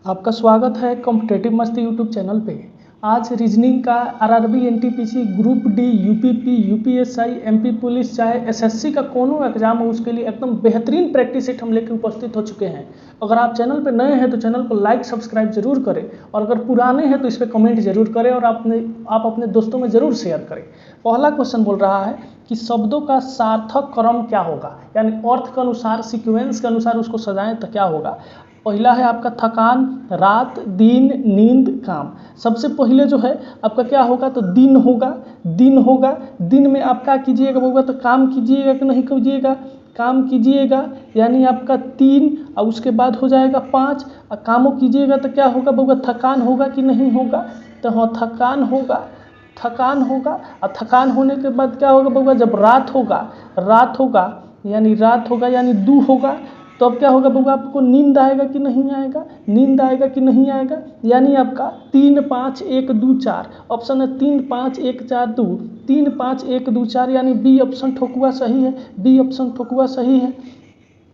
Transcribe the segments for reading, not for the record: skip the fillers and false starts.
आपका स्वागत है कॉम्पिटेटिव मस्ती यूट्यूब चैनल पे। आज रीजनिंग का RRB, NTPC, group D, UPP, UPSI, MP police, चाहे एसएससी का कोनो एग्जाम हो उसके लिए एकदम बेहतरीन प्रैक्टिस सेट हम लेकर उपस्थित हो चुके हैं। अगर आप चैनल पे नए हैं तो चैनल को लाइक सब्सक्राइब जरूर करें, और अगर पुराने हैं तो इस पर कमेंट जरूर करें और आप अपने दोस्तों में ज़रूर शेयर करें। पहला क्वेश्चन बोल रहा है कि शब्दों का सार्थक क्रम क्या होगा, यानी अर्थ के अनुसार, सीक्वेंस के अनुसार उसको सजाएं तो क्या होगा। पहला है आपका थकान, रात, दिन, नींद, काम। सबसे पहले जो है आपका क्या होगा तो दिन होगा। दिन में आप क्या कीजिएगा होगा तो काम कीजिएगा कि नहीं कीजिएगा, काम कीजिएगा, यानी आपका 3 और उसके बाद हो जाएगा 5। और कामों कीजिएगा तो क्या होगा होगा थकान होगा कि नहीं होगा, तो हाँ थकान होगा। और थकान होने के बाद क्या होगा जब रात होगा यानी 2 होगा, तो अब क्या होगा बउआ आपको नींद आएगा कि नहीं आएगा, यानी आपका 3 5 1 2 4 ऑप्शन है। 3 5 1 4 2, 3 5 1 2 4 यानी बी ऑप्शन ठोकुआ सही है।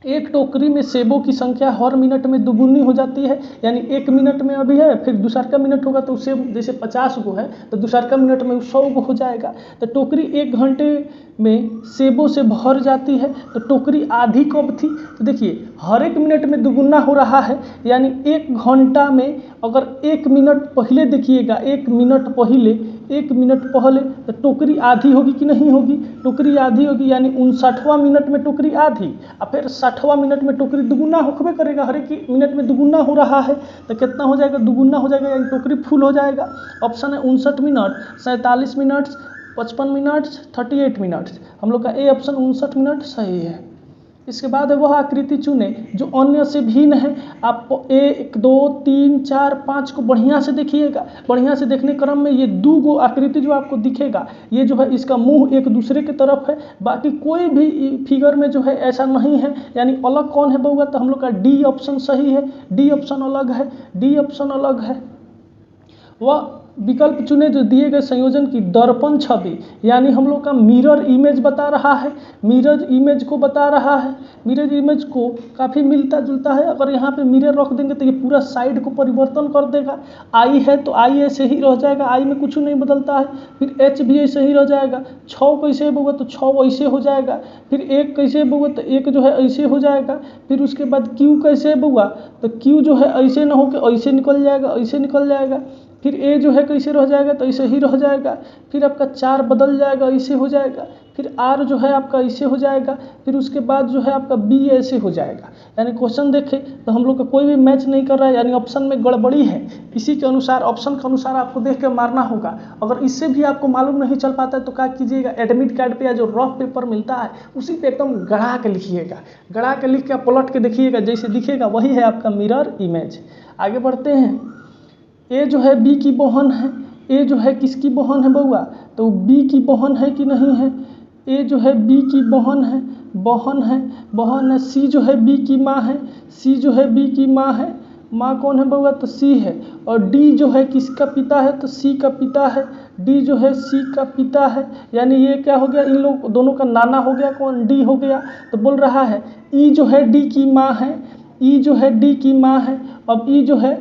एक टोकरी में सेबों की संख्या हर मिनट में दुगुनी हो जाती है, यानी 1 मिनट में अभी है, फिर दूसरा मिनट होगा तो सेब जैसे 50 गो है तो दूसरा मिनट में 100 गो हो जाएगा। तो टोकरी 1 घंटे में सेबों से भर जाती है, तो टोकरी आधी कब थी, तो देखिए हर 1 मिनट में दुगुना हो रहा है, यानी 1 घंटा में अगर 1 मिनट पहले देखिएगा, 1 मिनट पहले तो टोकरी आधी होगी कि नहीं होगी, टोकरी आधी होगी, यानी 59वां मिनट में टोकरी आधी, और फिर 60वां मिनट में टोकरी दुगुना होबे करेगा। हर एक मिनट में दुगुना हो रहा है तो कितना हो जाएगा, दुगुना हो जाएगा, यानी टोकरी फुल हो जाएगा। ऑप्शन है 59 मिनट, 47 मिनट, 55 मिनट, 38 मिनट। हम लोग का ए ऑप्शन 59 मिनट सही है। इसके बाद है वह आकृति चुने जो अन्य से भिन्न है। आपको 1 2 3 4 5 को बढ़िया से देखिएगा। बढ़िया से देखने क्रम में ये 2 गो आकृति जो आपको दिखेगा, ये जो है इसका मुंह एक दूसरे की तरफ है, बाकी कोई भी फिगर में जो है ऐसा नहीं है, यानी अलग कौन है बउआ, तो हम लोग का डी ऑप्शन सही है। डी ऑप्शन अलग है। वह विकल्प चुने जो दिए गए संयोजन की दर्पण छवि, यानी हम लोग का मिरर इमेज बता रहा है, मिरर इमेज को काफ़ी मिलता जुलता है। अगर यहाँ पे मिरर रख देंगे तो ये पूरा साइड को परिवर्तन कर देगा। आई है तो आई ऐसे ही रह जाएगा, आई में कुछ नहीं बदलता है। फिर एच भी ऐसे ही रह जाएगा। 6 कैसे होगा तो 6 ऐसे हो जाएगा। फिर 1 कैसे होगा तो 1 जो है ऐसे हो जाएगा। फिर उसके बाद क्यू कैसे होगा तो क्यू जो है ऐसे ना हो के ऐसे निकल जाएगा। फिर ए जो है कैसे रह जाएगा तो ऐसे ही रह जाएगा। फिर आपका 4 बदल जाएगा, ऐसे हो जाएगा। फिर आर जो है आपका ऐसे हो जाएगा। फिर उसके बाद जो है आपका बी ऐसे हो जाएगा। यानी क्वेश्चन देखें तो हम लोग का कोई भी मैच नहीं कर रहा है, यानी ऑप्शन में गड़बड़ी है। इसी के अनुसार, ऑप्शन के अनुसार आपको देख के मारना होगा। अगर इससे भी आपको मालूम नहीं चल पाता है तो क्या कीजिएगा, एडमिट कार्ड पे या जो रफ पेपर मिलता है उसी पे एकदम गड़ा के लिखिएगा। गड़ा के लिख के पलट के देखिएगा, जैसे दिखेगा वही है आपका मिरर इमेज। आगे बढ़ते हैं। ए जो है बी की बहन है। ए जो है किसकी बहन है बउआ, तो बी की बहन है कि नहीं है। ए जो है बी की बहन है। सी जो है बी की माँ है। माँ कौन है बउआ, तो सी है। और डी जो है किसका पिता है, तो सी का पिता है। डी जो है सी का पिता है, यानी ये क्या हो गया, इन लोग दोनों का नाना हो गया, कौन, डी हो गया। तो बोल रहा है ई जो है डी की माँ है। अब ई जो है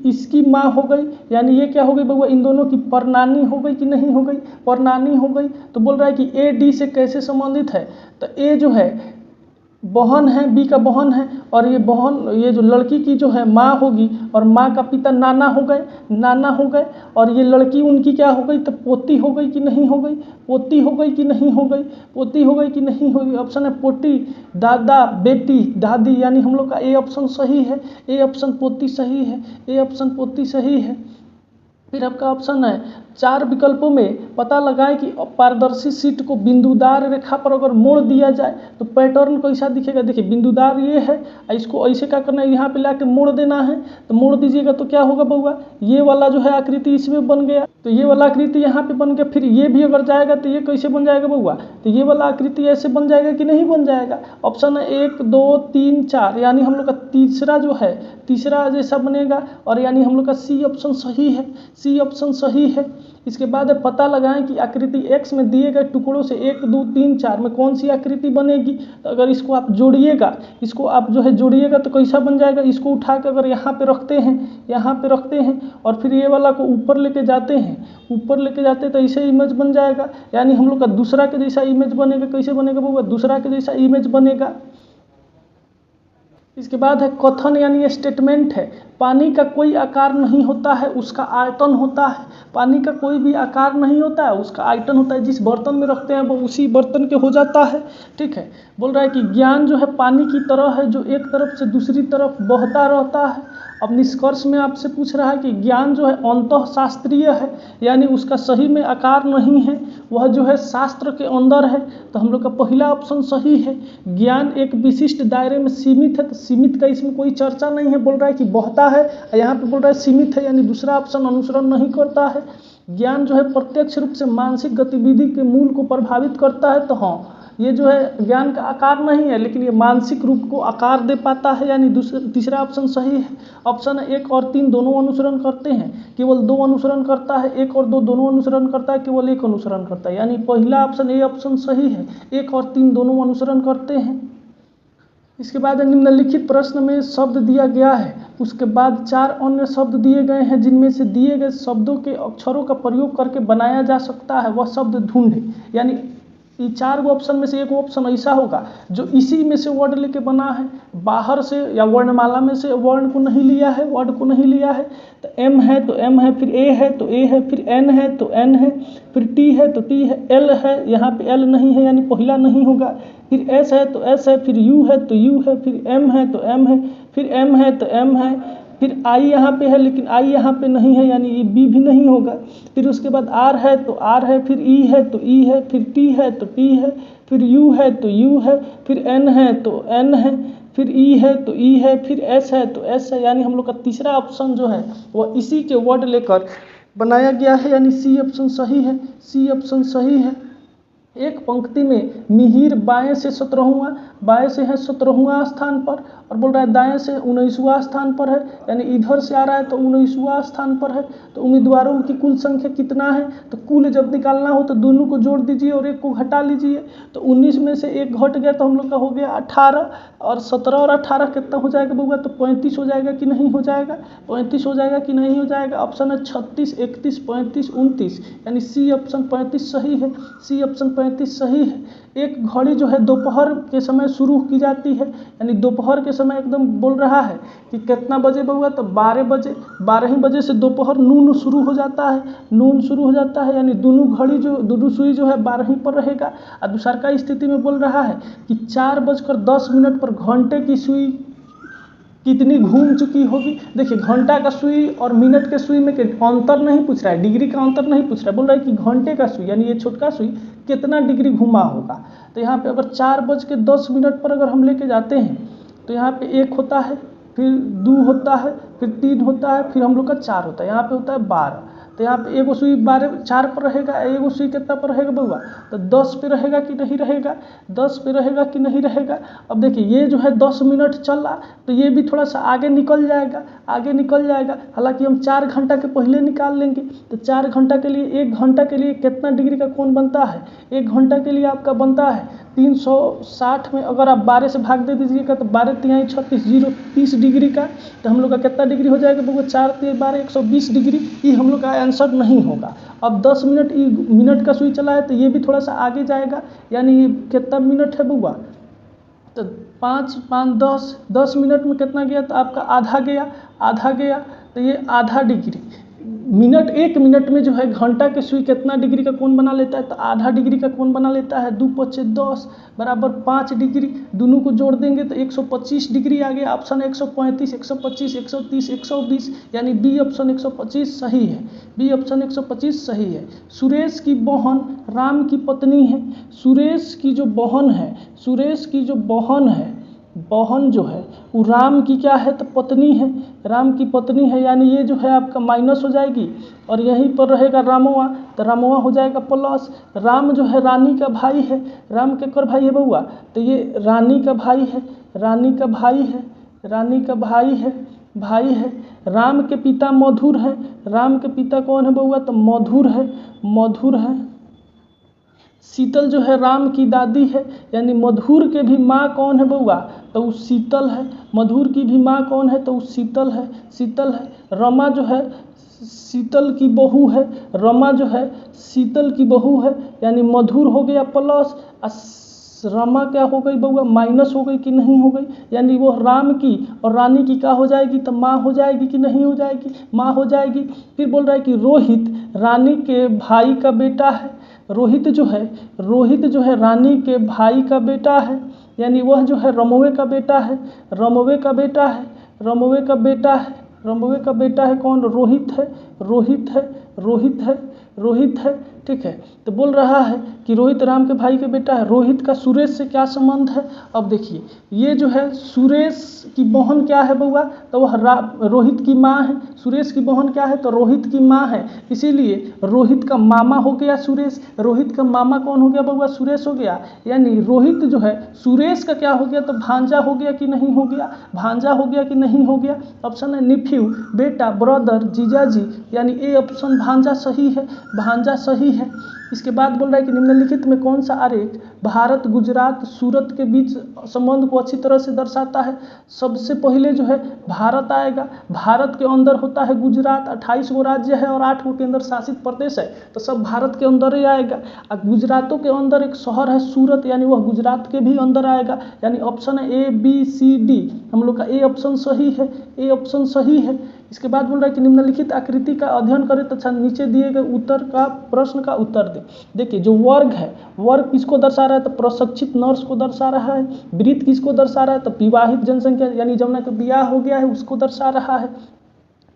इसकी माँ हो गई, यानी ये क्या हो गई बउआ, इन दोनों की परनानी हो गई कि नहीं हो गई, परनानी हो गई। तो बोल रहा है कि ए डी से कैसे संबंधित है, तो ए जो है बहन है, बी का बहन है, और ये जो लड़की की जो है माँ होगी, और माँ का पिता नाना हो गए, और ये लड़की उनकी क्या हो गई, तो पोती हो गई कि नहीं हो गई। ऑप्शन है पोती, दादा, बेटी, दादी, यानी हम लोग का ए ऑप्शन सही है। ए ऑप्शन पोती सही है। फिर आपका ऑप्शन है 4 विकल्पों में पता लगाएं कि पारदर्शी शीट को बिंदुदार रेखा पर अगर मोड़ दिया जाए तो पैटर्न कैसा दिखेगा। देखिए बिंदुदार ये है, इसको ऐसे क्या करना है, यहाँ पे लाके मोड़ देना है। तो मोड़ दीजिएगा तो क्या होगा बउआ, ये वाला जो है आकृति इसमें बन गया, तो ये वाला आकृति यहाँ पे बन गया। फिर ये भी अगर जाएगा तो ये कैसे बन जाएगा बउआ, तो ये वाला आकृति ऐसे बन जाएगा कि नहीं बन जाएगा। ऑप्शन है 1 2 3 4, यानी हम लोग का तीसरा जैसा बनेगा, और यानी हम लोग का सी ऑप्शन सही है। सी ऑप्शन सही है। इसके बाद है पता लगाएं कि आकृति x में दिए गए टुकड़ों से 1 2 3 4 में कौन सी आकृति बनेगी। तो अगर इसको आप जोड़िएगा, इसको आप जो है जोड़िएगा तो कैसा बन जाएगा, इसको उठा के अगर यहाँ पे रखते हैं और फिर ये वाला को ऊपर लेके जाते हैं तो ऐसे इमेज बन जाएगा, यानी हम लोग का दूसरा के जैसा इमेज बनेगा। कैसे बनेगा बउआ, दूसरा के जैसा इमेज बनेगा। इसके बाद है कथन यानी स्टेटमेंट है, पानी का कोई आकार नहीं होता है, उसका आयतन होता है। पानी का कोई भी आकार नहीं होता है, उसका आयतन होता है। जिस बर्तन में रखते हैं वो उसी बर्तन के हो जाता है। ठीक है, बोल रहा है कि ज्ञान जो है पानी की तरह है जो एक तरफ से दूसरी तरफ बहता रहता है। अब निष्कर्ष में आपसे पूछ रहा है कि ज्ञान जो है अंतः शास्त्रीय है, यानी उसका सही में आकार नहीं है, वह जो है शास्त्र के अंदर है। तो हम लोग का पहला ऑप्शन सही है। ज्ञान एक विशिष्ट दायरे में सीमित है, तो सीमित का इसमें कोई चर्चा नहीं है। बोल रहा है कि बहता है, यहाँ पे बोल रहा है सीमित है, यानी दूसरा ऑप्शन अनुसरण नहीं करता है। ज्ञान जो है प्रत्यक्ष रूप से मानसिक गतिविधि के मूल को प्रभावित करता है, तो हाँ ये जो है ज्ञान का आकार नहीं है, लेकिन ये मानसिक रूप को आकार दे पाता है, यानी तीसरा ऑप्शन सही है। ऑप्शन 1 और 3 दोनों अनुसरण करते हैं, केवल 2 अनुसरण करता है। 1 और 2 दोनों अनुसरण करता है, केवल 1 अनुसरण करता है, यानी पहला ऑप्शन ए ऑप्शन सही है। 1 और 3 दोनों अनुसरण करते हैं। इसके बाद निम्नलिखित प्रश्न में शब्द दिया गया है, उसके बाद 4 अन्य शब्द दिए गए हैं, जिनमें से दिए गए शब्दों के अक्षरों का प्रयोग करके बनाया जा सकता है वह शब्द ढूंढे। यानी ये 4 गो ऑप्शन में से एक ऑप्शन ऐसा होगा जो इसी में से वर्ड लेके बना है, बाहर से या वर्णमाला में से वर्ण को नहीं लिया है, वर्ड को नहीं लिया है। तो M है तो M है, फिर A है तो A है, फिर N है तो N है, फिर T है तो T है, L है, यहाँ पे L नहीं है यानी पहला नहीं होगा, फिर S है तो S है, फिर U है तो U है, फिर M है तो M है, फिर M है तो M है, फिर I यहाँ पे है लेकिन I यहाँ पे नहीं है, यानी ये B भी नहीं होगा। फिर उसके बाद R है तो R है, फिर E है तो E है, फिर T है तो T है, फिर U है तो U है, फिर N है तो N है, फिर E है तो E है, फिर S है तो S है। यानी हम लोग का तीसरा ऑप्शन जो है वह इसी के वर्ड लेकर बनाया गया है, यानी सी ऑप्शन सही है। सी ऑप्शन सही है। एक पंक्ति में मिहिर बाएं से 17वां, बाएं से है 17वां स्थान पर, और बोल रहा है दाएं से 19वां स्थान पर है, यानी इधर से आ रहा है तो 19वां स्थान पर है। तो उम्मीदवारों की कुल संख्या कितना है, तो कुल जब निकालना हो तो दोनों को जोड़ दीजिए और एक को घटा लीजिए। तो 19 में से एक घट गया तो हम लोग का हो गया 18, और 17 और 18 कितना हो जाएगा बउआ, तो 35 हो जाएगा कि नहीं हो जाएगा, 35 हो जाएगा कि नहीं हो जाएगा। ऑप्शन है 36, 31, 35, 29, यानी सी ऑप्शन 35 सही है। सी ऑप्शन 35 सही है। एक घड़ी जो है दोपहर के समय शुरू की जाती है, यानी दोपहर के समय एकदम बोल रहा है कि कितना बजे बउआ, तो 12 बजे। 12 ही बजे से दोपहर नून शुरू हो जाता है, नून शुरू हो जाता है, यानी दोनों घड़ी जो दोनों सुई जो है 12 ही पर रहेगा। और दूसर का स्थिति में बोल रहा है कि 4:10 पर घंटे की सुई कितनी घूम चुकी होगी। देखिए घंटा का सुई और मिनट के सुई में अंतर नहीं पूछ रहा है, डिग्री का अंतर नहीं पूछ रहा है, बोल रहा है कि घंटे का सुई यानी ये छोटका सुई कितना डिग्री घूमा होगा। तो यहाँ पे अगर 4:10 पर अगर हम लेके जाते हैं तो यहाँ पे 1 होता है, फिर 2 होता है, फिर 3 होता है, फिर हम लोग का 4 होता है, यहाँ पे होता है 12। तो यहाँ पे एगो सुई 4 पर रहेगा, एगो सुई कितना पर रहेगा बउआ, तो 10 पे रहेगा कि नहीं रहेगा, 10 पे रहेगा कि नहीं रहेगा। अब देखिए ये जो है 10 मिनट चल रहा, तो ये भी थोड़ा सा आगे निकल जाएगा, आगे निकल जाएगा। हालांकि हम 4 घंटा के पहले निकाल लेंगे, तो 4 घंटा के लिए 1 घंटा के लिए कितना डिग्री का कोण बनता है, 1 घंटा के लिए आपका बनता है 360 में अगर आप 12 से भाग दे दीजिएगा तो 12 तिहाई 36, 30 डिग्री का। तो हम लोग का कितना डिग्री हो जाएगा बउआ, 4 तिहाई 12, 120 डिग्री। ये हम लोग का आंसर नहीं होगा। अब 10 मिनट का सुई चला है तो ये भी थोड़ा सा आगे जाएगा, यानी ये कितना मिनट है बउआ, तो 5, 5, 10 मिनट में कितना गया, तो आपका आधा गया, आधा गया, तो ये आधा डिग्री। मिनट 1 मिनट में जो है घंटा के सुई कितना डिग्री का कोण बना लेता है, तो आधा डिग्री का कोण बना लेता है। 2 × 5 = 10 बराबर 5 डिग्री। दोनों को जोड़ देंगे तो 125 डिग्री आ गया। ऑप्शन 135, 125, 130, 120, यानी बी ऑप्शन 125 सही है। बी ऑप्शन 125 सही है। सुरेश की बहन राम की पत्नी है। सुरेश की जो बहन है, सुरेश की जो बहन है, बहन जो है वो राम की क्या है, तो पत्नी है, राम की पत्नी है, यानी ये जो है आपका माइनस हो जाएगी और यहीं पर रहेगा रामवा, तो रामवा हो जाएगा प्लस। राम जो है रानी का भाई है, राम केकर भाई है बउआ, तो ये रानी का भाई है, रानी का भाई है, रानी का भाई है, भाई है। राम के पिता मधुर है। राम के पिता कौन है बउआ? तो मधुर है, मधुर है। शीतल जो है राम की दादी है, यानी मधुर के भी माँ कौन है बउआ? तो वो शीतल है। मधुर की भी माँ कौन है? तो वो शीतल है, शीतल है। रमा जो है शीतल की बहू है। रमा जो है शीतल की बहू है, यानी मधुर हो गया प्लस, रमा क्या हो गई बउआ? माइनस हो गई कि नहीं हो गई? यानी वो राम की और रानी की क्या हो जाएगी? तो माँ हो जाएगी कि नहीं हो जाएगी? माँ हो जाएगी। फिर बोल रहा है कि रोहित रानी के भाई का बेटा है। रोहित जो है रानी के भाई का बेटा है, यानी वह जो है रमवे का बेटा है। रमवे का बेटा है, रमवे का बेटा है, रमवे का बेटा है कौन? रोहित है, रोहित है, रोहित है, रोहित है। ठीक है, तो बोल रहा है कि रोहित राम के भाई के बेटा है। रोहित का सुरेश से क्या संबंध है? अब देखिए, ये जो है सुरेश की बहन क्या है बउआ? तो वह रोहित की माँ है। सुरेश की बहन क्या है? तो रोहित की माँ है। इसीलिए रोहित का मामा हो गया सुरेश। रोहित का मामा कौन हो गया बउआ? सुरेश हो गया। यानी रोहित जो है सुरेश का क्या हो गया? तो भांजा हो गया कि नहीं हो गया? भांजा हो गया कि नहीं हो गया? ऑप्शन है निफ्यू, बेटा, ब्रदर, जीजाजी, यानी ए ऑप्शन भांजा सही है, भांजा सही है। इसके बाद बोल रहा है कि निम्नलिखित में कौन सा आरेख भारत, गुजरात, सूरत के बीच संबंध को अच्छी तरह से दर्शाता है? सबसे पहले जो है भारत आएगा। भारत के अंदर होता है गुजरात, 28 गो राज्य है और 8 गो केंद्र शासित प्रदेश है, तो सब भारत के अंदर ही आएगा। और गुजरातों के अंदर एक शहर है सूरत, यानी वह गुजरात के भी अंदर आएगा। यानी ऑप्शन है ABCD, हम लोग का ए ऑप्शन सही है, ए ऑप्शन सही है। इसके बाद बोल रहा है कि निम्नलिखित आकृति का अध्ययन करें तथा नीचे दिए गए उत्तर का प्रश्न का उत्तर दें। देखिए, जो वर्ग है, वर्ग किसको दर्शा रहा है? तो प्रशिक्षित नर्स को दर्शा रहा है। वृत्त किसको दर्शा रहा है? तो विवाहित जनसंख्या, यानी जमुना का ब्याह हो गया है उसको दर्शा रहा है।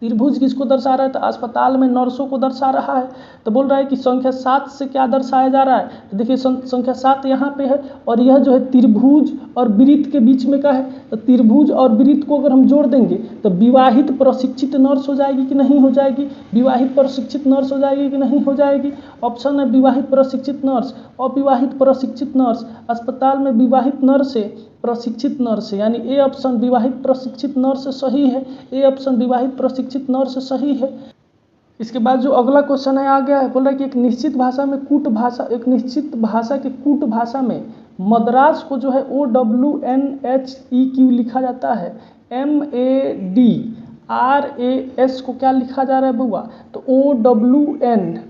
त्रिभुज किसको दर्शा रहा है? तो अस्पताल में नर्सों को दर्शा रहा है। तो बोल रहा है कि संख्या 7 से क्या दर्शाया जा रहा है? तो देखिए, संख्या 7 यहाँ पे है और यह जो है त्रिभुज और वृत्त के बीच में का है। तो त्रिभुज और वृत्त को अगर हम जोड़ देंगे तो विवाहित प्रशिक्षित नर्स हो जाएगी कि नहीं हो जाएगी? विवाहित प्रशिक्षित नर्स हो जाएगी कि नहीं हो जाएगी? ऑप्शन है विवाहित प्रशिक्षित नर्स, अविवाहित प्रशिक्षित नर्स, अस्पताल में विवाहित नर्स से प्रशिक्षित नर्स, यानी ए ऑप्शन विवाहित प्रशिक्षित नर्स सही है, ए ऑप्शन विवाहित प्रशिक्षित नर्स सही है। इसके बाद जो अगला क्वेश्चन है आ गया है, बोल रहा है कि एक निश्चित भाषा में कूट भाषा, एक निश्चित भाषा के कूट भाषा में मद्रास को जो है OWNHEQ लिखा जाता है, MADRAS को क्या लिखा जा रहा है बउआ? तो OWNHEQ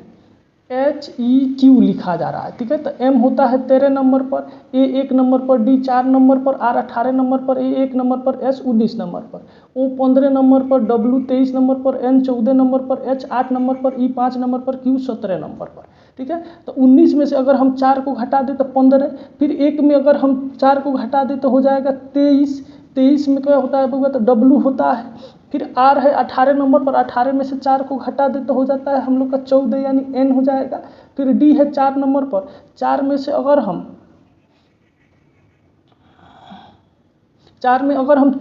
लिखा जा रहा है। ठीक है, तो M होता है 13 नंबर पर, A 1 नंबर पर, D 4 नंबर पर, R 18 नंबर पर, A 1 नंबर पर, S 19 नंबर पर, O 15 नंबर पर, W 23 नंबर पर, N 14 नंबर पर, H 8 नंबर पर, E 5 नंबर पर, Q 17 नंबर पर। ठीक है, तो 19 में से अगर हम 4 को घटा दें तो 15, फिर 1 में अगर हम 4 को घटा दें तो हो जाएगा 23, 23 में क्या होता है बउआ? तो W होता है। फिर R है 18 नंबर पर, 18 में से 4 को घटा दे तो हो जाता है हम लोग का 14, यानी N हो जाएगा। फिर D है 4 नंबर पर, 4 में से अगर हम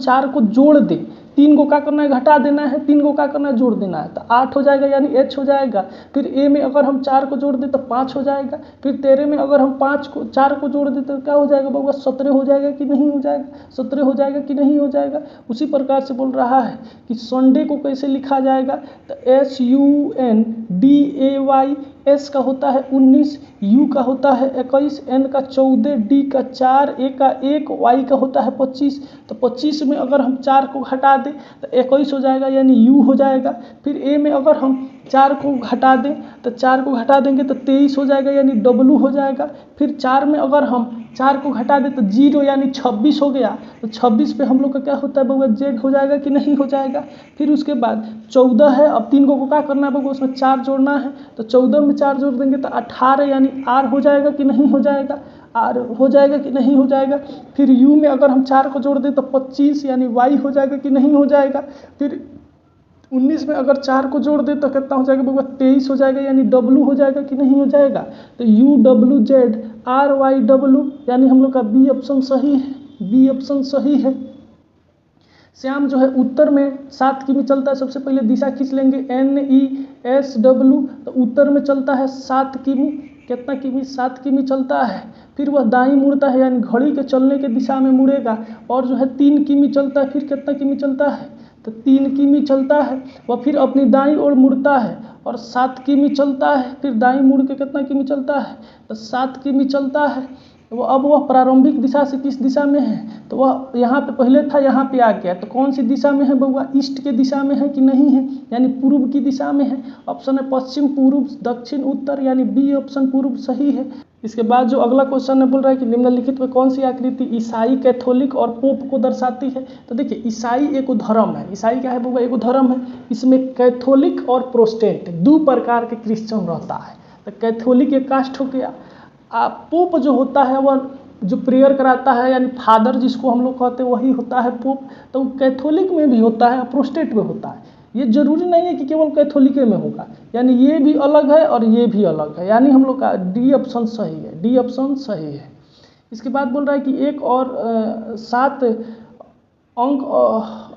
4 को जोड़ दें, 3 को क्या करना है? घटा देना है, 3 को क्या करना है? जोड़ देना है, तो 8 हो जाएगा, यानी H हो जाएगा। फिर A में अगर हम 4 को जोड़ दें तो 5 हो जाएगा। फिर 13 में अगर हम 4 को जोड़ दें तो क्या हो जाएगा बउआ? 17 हो जाएगा कि नहीं हो जाएगा? 17 हो जाएगा कि नहीं हो जाएगा? उसी प्रकार से बोल रहा है कि संडे को कैसे लिखा जाएगा? तो SUNDAY, S का होता है 19, U का होता है 21, N का 14, D का 4, A का 1, Y का होता है 25। तो 25 में अगर हम 4 को घटा दें तो 21 हो जाएगा, यानी U हो जाएगा। फिर A में अगर हम 4 को घटा दें तो 4 को घटा देंगे तो 23 हो जाएगा, यानी W हो जाएगा। फिर 4 में अगर हम 4 को घटा दें तो 0, यानी 26 हो गया। तो 26 पे हम लोग का क्या होता है बउआ? Z हो जाएगा कि नहीं हो जाएगा? फिर उसके बाद 14 है, अब 3 को क्या करना है बउआ? उसमें 4 जोड़ना है, तो 14 में 4 जोड़ देंगे तो 18, यानी R हो जाएगा कि नहीं हो जाएगा? R हो जाएगा कि नहीं हो जाएगा? फिर U में अगर हम 4 को जोड़ दें तो 25, यानी Y हो जाएगा कि नहीं हो जाएगा? फिर 19 में अगर 4 को जोड़ दें तो कितना हो जाएगा बउआ? 23 हो जाएगा, यानी W हो जाएगा कि नहीं हो जाएगा? तो UWZRYW, यानी हम लोग का B ऑप्शन सही है, B ऑप्शन सही है। श्याम जो है उत्तर में 7 किमी चलता है, सबसे पहले दिशा खींच लेंगे NESW, तो उत्तर में चलता है 7 किमी। कितना किमी? 7 किमी चलता है। फिर वह दाईं मुड़ता है, यानी घड़ी के चलने के दिशा में मुड़ेगा, और जो है 3 किमी चलता है। फिर कितना किमी चलता है? तो 3 किमी चलता है, वह फिर अपनी दाईं ओर मुड़ता है और 7 किमी चलता है, फिर दाईं मुड़ के कितना किमी चलता है, तो 7 किमी चलता है। वो अब वह प्रारंभिक दिशा से किस दिशा में है, तो वह यहाँ पे पहले था, यहाँ पे आ गया, तो कौन सी दिशा में है बउआ, ईस्ट के दिशा में है कि नहीं है, यानी पूर्व की दिशा में है। ऑप्शन है पश्चिम, पूर्व, दक्षिण, उत्तर, यानी बी ऑप्शन पूर्व सही है। इसके बाद जो अगला क्वेश्चन है बोल रहा है कि निम्नलिखित में कौन सी आकृति ईसाई, कैथोलिक और पोप को दर्शाती है। तो देखिए ईसाई एक धर्म है, ईसाई क्या है बउआ, एक धर्म है। इसमें कैथोलिक और प्रोटेस्टेंट 2 प्रकार के क्रिश्चियन रहता है। तो कैथोलिक एक कास्ट हो गया। पोप जो होता है वह जो प्रेयर कराता है, यानी फादर जिसको हम लोग कहते हैं वही होता है पोप। तो कैथोलिक में भी होता है, प्रोटेस्टेंट में होता है। ये जरूरी नहीं है कि केवल कैथोलिक में होगा, यानी ये भी अलग है और ये भी अलग है, यानी हम लोग का डी ऑप्शन सही है, डी ऑप्शन सही है। इसके बाद बोल रहा है कि एक और 7 अंक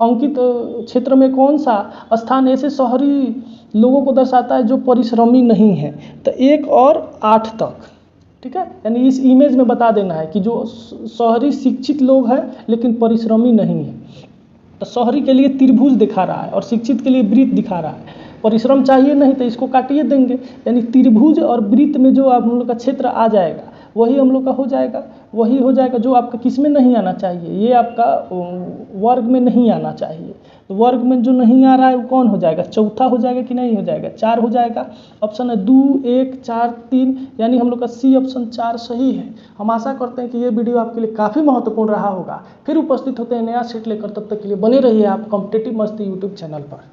अंकित क्षेत्र में कौन सा स्थान ऐसे शहरी लोगों को दर्शाता है जो परिश्रमी नहीं है। तो 1 और 8 तक, ठीक है, यानी इस इमेज में बता देना है कि जो शहरी शिक्षित लोग हैं लेकिन परिश्रमी नहीं है। तो शहरी के लिए त्रिभुज दिखा रहा है और शिक्षित के लिए वृत्त दिखा रहा है। परिश्रम चाहिए नहीं तो इसको काटिए देंगे, यानी त्रिभुज और वृत्त में जो आप हम लोग का क्षेत्र आ जाएगा वही हम लोग का हो जाएगा, वही हो जाएगा जो आपका किस में नहीं आना चाहिए, ये आपका वर्ग में नहीं आना चाहिए। तो वर्ग में जो नहीं आ रहा है वो कौन हो जाएगा, चौथा हो जाएगा कि नहीं हो जाएगा, 4 हो जाएगा। ऑप्शन है 2, 1, 4, 3, यानी हम लोग का सी ऑप्शन 4 सही है। हम आशा करते हैं कि ये वीडियो आपके लिए काफ़ी महत्वपूर्ण रहा होगा। फिर उपस्थित होते हैं नया सेट लेकर, तब तक के लिए बने रहिए आप कॉम्पिटिटिव मस्ती यूट्यूब चैनल पर।